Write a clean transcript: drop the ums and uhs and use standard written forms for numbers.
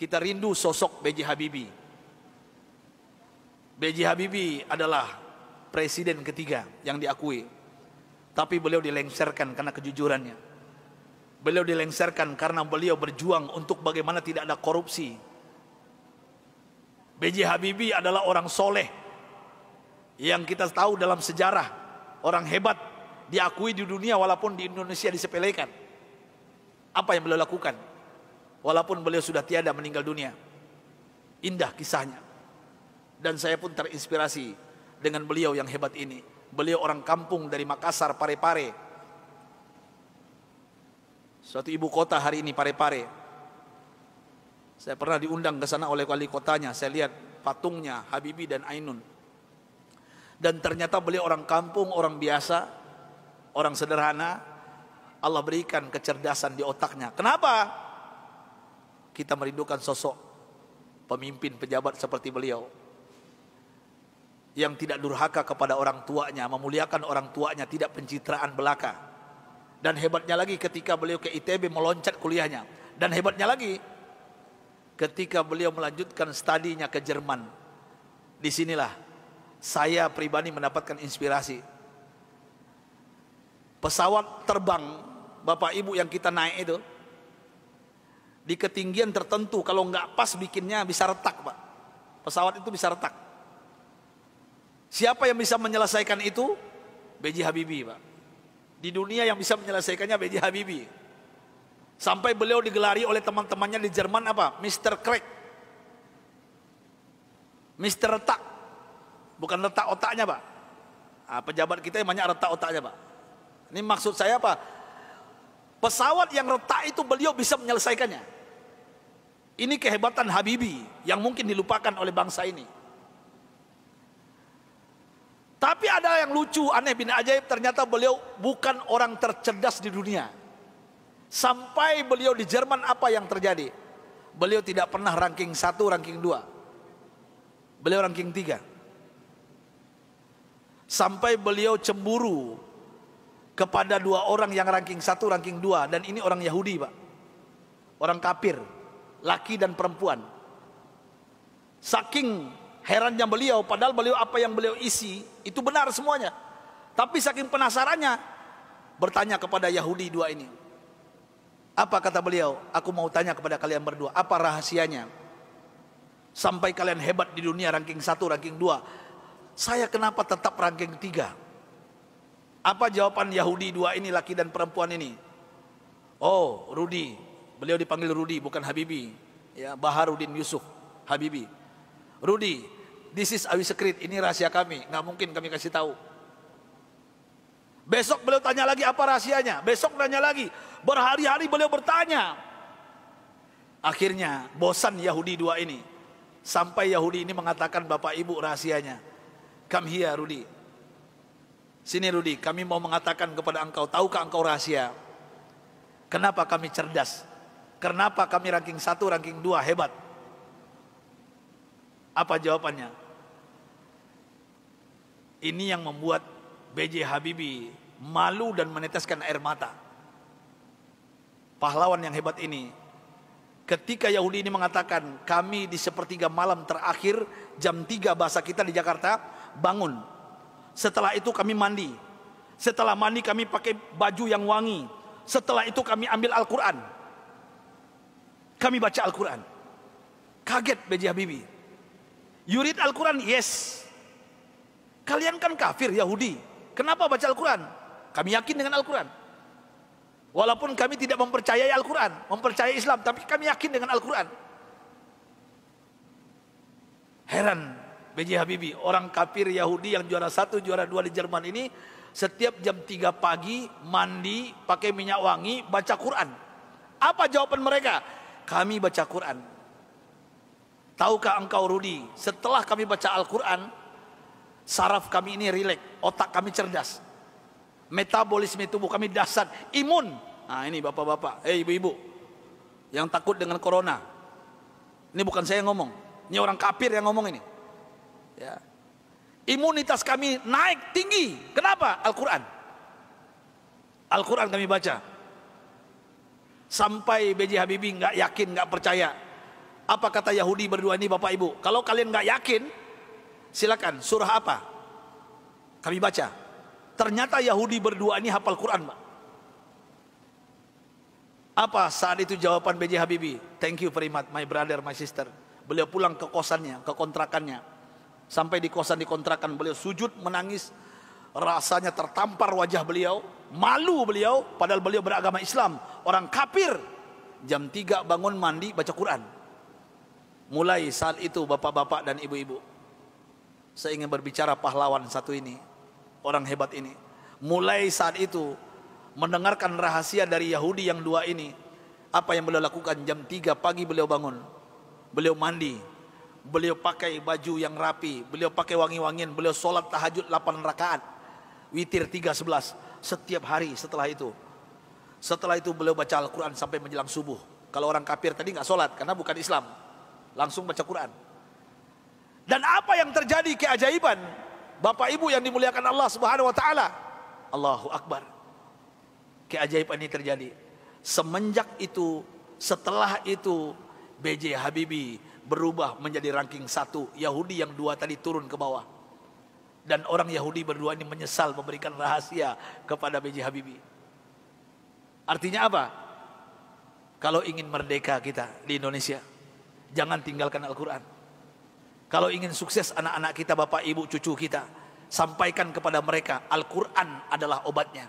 kita rindu sosok B.J. Habibie. B.J. Habibie adalah presiden ketiga yang diakui, tapi beliau dilengsarkan karena kejujurannya. Beliau dilengsarkan karena beliau berjuang untuk bagaimana tidak ada korupsi. B.J. Habibie adalah orang soleh yang kita tahu dalam sejarah, orang hebat, diakui di dunia walaupun di Indonesia disepelekan. Apa yang beliau lakukan walaupun beliau sudah tiada, meninggal dunia? Indah kisahnya, dan saya pun terinspirasi dengan beliau yang hebat ini. Beliau orang kampung dari Makassar, Parepare, suatu ibu kota hari ini, Parepare. Saya pernah diundang ke sana oleh wali kotanya. Saya lihat patungnya Habibie dan Ainun, dan ternyata beliau orang kampung, orang biasa, orang sederhana. Allah berikan kecerdasan di otaknya. Kenapa? Kita merindukan sosok pemimpin pejabat seperti beliau, yang tidak durhaka kepada orang tuanya, memuliakan orang tuanya, tidak pencitraan belaka. Dan hebatnya lagi ketika beliau ke ITB meloncat kuliahnya. Dan hebatnya lagi ketika beliau melanjutkan studinya ke Jerman. Disinilah saya pribadi mendapatkan inspirasi. Pesawat terbang Bapak Ibu yang kita naik itu, di ketinggian tertentu kalau nggak pas bikinnya bisa retak, Pak. Pesawat itu bisa retak. Siapa yang bisa menyelesaikan itu? B.J. Habibie, Pak. Di dunia yang bisa menyelesaikannya B.J. Habibie. Sampai beliau digelari oleh teman-temannya di Jerman apa? Mr. Crack, Mr. Retak. Bukan retak otaknya, Pak. Nah, pejabat kita yang banyak retak otaknya, Pak. Ini maksud saya apa? Pesawat yang retak itu beliau bisa menyelesaikannya. Ini kehebatan Habibie yang mungkin dilupakan oleh bangsa ini. Tapi ada yang lucu, aneh bin ajaib, ternyata beliau bukan orang tercerdas di dunia. Sampai beliau di Jerman, apa yang terjadi? Beliau tidak pernah ranking 1, ranking 2. Beliau ranking 3. Sampai beliau cemburu kepada 2 orang yang ranking 1, ranking 2. Dan ini orang Yahudi, Pak. Orang kafir, laki dan perempuan. Saking herannya beliau, padahal beliau apa yang beliau isi itu benar semuanya. Tapi saking penasarannya, bertanya kepada Yahudi 2 ini. Apa kata beliau? Aku mau tanya kepada kalian berdua, apa rahasianya sampai kalian hebat di dunia ranking 1, ranking 2? Saya kenapa tetap ranking 3? Apa jawaban Yahudi 2 ini, laki dan perempuan ini? Oh, Rudi. Beliau dipanggil Rudi, bukan Habibie. Ya, Baharudin Yusuf Habibie. Rudi, this is our secret. Ini rahasia kami, nggak mungkin kami kasih tahu. Besok beliau tanya lagi, apa rahasianya? Besok tanya lagi. Berhari-hari beliau bertanya. Akhirnya bosan Yahudi 2 ini. Sampai Yahudi ini mengatakan, Bapak Ibu, rahasianya. Come here, Rudi. Sini Rudi, kami mau mengatakan kepada engkau, tahukah engkau rahasia? Kenapa kami cerdas? Kenapa kami ranking 1, ranking 2 hebat? Apa jawabannya? Ini yang membuat B.J. Habibie malu dan meneteskan air mata. Pahlawan yang hebat ini, ketika Yahudi ini mengatakan, kami di sepertiga malam terakhir, jam 3 bahasa kita di Jakarta, bangun. Setelah itu kami mandi. Setelah mandi kami pakai baju yang wangi. Setelah itu kami ambil Al-Quran. Kami baca Al-Quran. Kaget B.J. Habibie. You read Al-Quran? Yes. Kalian kan kafir Yahudi, kenapa baca Al-Quran? Kami yakin dengan Al-Quran. Walaupun kami tidak mempercayai Al-Quran, mempercayai Islam, tapi kami yakin dengan Al-Quran. Heran B.J. Habibie, orang kafir Yahudi yang juara 1, juara 2 di Jerman ini, setiap jam 3 pagi mandi, pakai minyak wangi, baca Quran. Apa jawaban mereka? Kami baca Quran. Tahukah engkau Rudi, setelah kami baca Al-Quran, saraf kami ini rileks, otak kami cerdas, metabolisme tubuh kami dahsyat, imun. Nah ini bapak-bapak, ibu-ibu yang takut dengan corona, ini bukan saya yang ngomong, ini orang kafir yang ngomong ini. Ya. Imunitas kami naik tinggi. Kenapa? Al-Quran. Al-Quran kami baca. Sampai B.J. Habibie nggak yakin, nggak percaya. Apa kata Yahudi berdua ini Bapak Ibu? Kalau kalian nggak yakin, silakan. Surah apa? Kami baca. Ternyata Yahudi berdua ini hafal Quran, Pak. Apa saat itu jawaban B.J. Habibie? Thank you very much, my brother, my sister. Beliau pulang ke kosannya, ke kontrakannya. Sampai di kosan di kontrakan beliau sujud menangis. Rasanya tertampar wajah beliau. Malu beliau, padahal beliau beragama Islam. Orang kafir. Jam 3 bangun mandi baca Quran. Mulai saat itu bapak-bapak dan ibu-ibu, saya ingin berbicara pahlawan satu ini, orang hebat ini. Mulai saat itu mendengarkan rahasia dari Yahudi yang dua ini. Apa yang beliau lakukan? Jam 3 pagi beliau bangun, beliau mandi, beliau pakai baju yang rapi, beliau pakai wangi-wangian, beliau sholat tahajud 8 rakaat, witir 3:11 setiap hari. Setelah itu beliau baca Al-Quran sampai menjelang subuh. Kalau orang kafir tadi nggak sholat karena bukan Islam, langsung baca Quran. Dan apa yang terjadi keajaiban, Bapak Ibu yang dimuliakan Allah Subhanahu wa taala. Allahu Akbar. Keajaiban ini terjadi. Semenjak itu, setelah itu B.J. Habibie berubah menjadi ranking 1. Yahudi yang 2 tadi turun ke bawah. Dan orang Yahudi berdua ini menyesal memberikan rahasia kepada B.J. Habibie. Artinya apa? Kalau ingin merdeka kita di Indonesia, jangan tinggalkan Al-Quran. Kalau ingin sukses anak-anak kita, bapak, ibu, cucu kita, sampaikan kepada mereka Al-Quran adalah obatnya.